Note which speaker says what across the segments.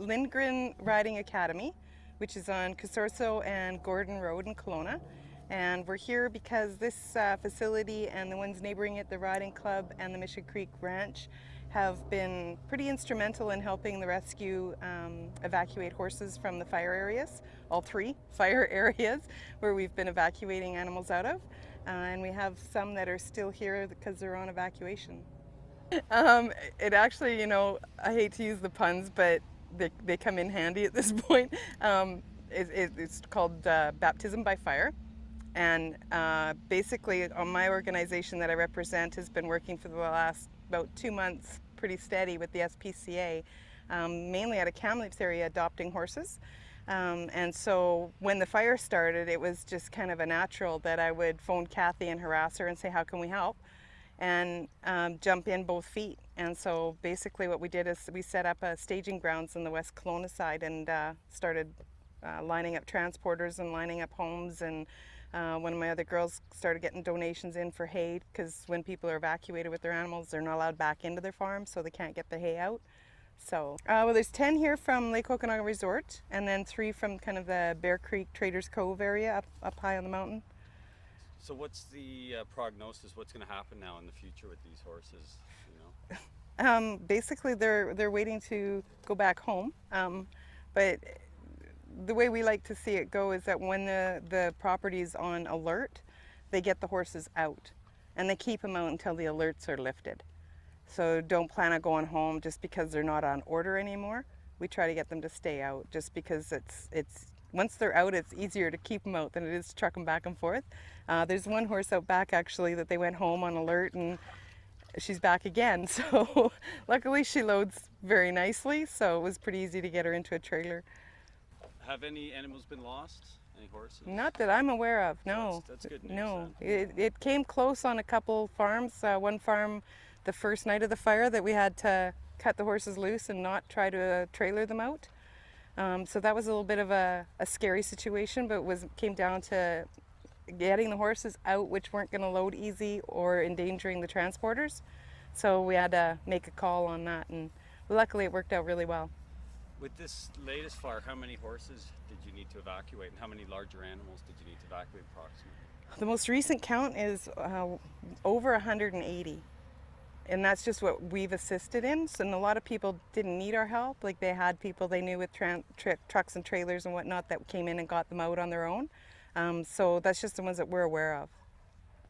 Speaker 1: Lindgren Riding Academy, which is on Casorso and Gordon Road in Kelowna. And we're here because this facility and the ones neighboring it, the Riding Club and the Mission Creek Ranch, have been pretty instrumental in helping the rescue evacuate horses from the fire areas, all 3 fire areas where we've been evacuating animals out of. And we have some that are still here because they're on evacuation. It actually, I hate to use the puns, but they come in handy at this point. It's called baptism by fire. And basically, my organization that I represent has been working for the last about 2 months pretty steady with the SPCA, mainly out of Kamloops area, adopting horses. And so when the fire started, it was just kind of a natural that I would phone Kathy and harass her and say, how can we help? And jump in both feet. And so basically what we did is we set up a staging grounds on the West Kelowna side and started lining up transporters and lining up homes. And one of my other girls started getting donations in for hay, because when people are evacuated with their animals, they're not allowed back into their farm, so they can't get the hay out. So, well, there's 10 here from Lake Okanagan Resort, and then 3 from kind of the Bear Creek Traders Cove area up high on the mountain.
Speaker 2: So what's the prognosis? What's going to happen now in the future with these horses?
Speaker 1: Basically, they're waiting to go back home, but the way we like to see it go is that when the property's on alert, they get the horses out, and they keep them out until the alerts are lifted. So don't plan on going home just because they're not on order anymore. We try to get them to stay out, just because it's once they're out, it's easier to keep them out than it is to truck them back and forth. There's one horse out back actually that they went home on alert, and she's back again. So luckily she loads very nicely, so it was pretty easy to get her into a trailer.
Speaker 2: Have any animals been lost? Any horses?
Speaker 1: Not that I'm aware of, no.
Speaker 2: So that's good news.
Speaker 1: No, it came close on a couple farms. One farm, the first night of the fire, that we had to cut the horses loose and not try to trailer them out. So that was a little bit of a scary situation, but came down to getting the horses out, which weren't going to load easy or endangering the transporters. So we had to make a call on that, and luckily it worked out really well.
Speaker 2: With this latest fire, how many horses did you need to evacuate, and how many larger animals did you need to evacuate approximately?
Speaker 1: The most recent count is over 180. And that's just what we've assisted in. So, and a lot of people didn't need our help. Like, they had people they knew with trucks and trailers and whatnot that came in and got them out on their own. So that's just the ones that we're aware of.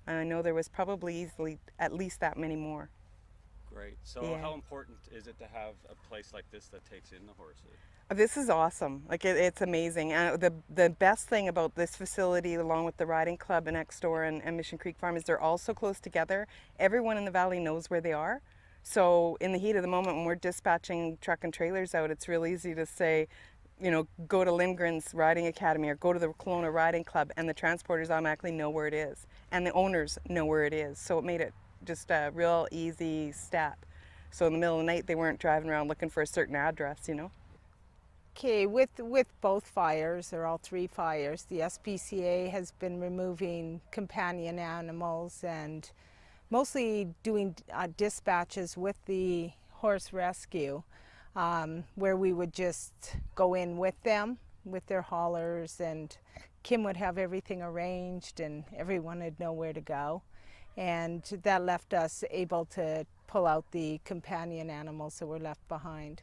Speaker 1: And I know there was probably easily at least that many more.
Speaker 2: Great. So
Speaker 1: Yeah.
Speaker 2: How important is it to have a place like this that takes in the horses?
Speaker 1: This is awesome. Like, it's amazing. The best thing about this facility, along with the Riding Club next door and Mission Creek Farm, is they're all so close together. Everyone in the valley knows where they are. So in the heat of the moment when we're dispatching truck and trailers out, it's real easy to say, go to Lindgren's Riding Academy or go to the Kelowna Riding Club, and the transporters automatically know where it is, and the owners know where it is. So it made it just a real easy step. So in the middle of the night, they weren't driving around looking for a certain address,
Speaker 3: Okay, with both fires, or all 3 fires, the SPCA has been removing companion animals and mostly doing dispatches with the horse rescue, where we would just go in with them, with their haulers, and Kim would have everything arranged and everyone would know where to go. And that left us able to pull out the companion animals that were left behind.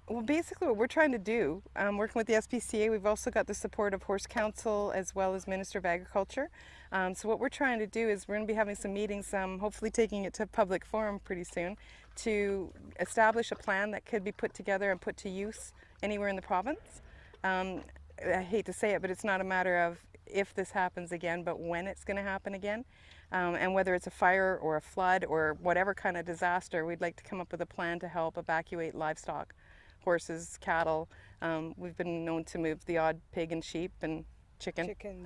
Speaker 1: Well, basically what we're trying to do, working with the SPCA, we've also got the support of Horse Council as well as Minister of Agriculture. So what we're trying to do is we're going to be having some meetings, hopefully taking it to public forum pretty soon, to establish a plan that could be put together and put to use anywhere in the province. I hate to say it, but it's not a matter of if this happens again, but when it's going to happen again. And whether it's a fire or a flood or whatever kind of disaster, we'd like to come up with a plan to help evacuate livestock. Horses, cattle. We've been known to move the odd pig and sheep and chicken.
Speaker 3: Chickens.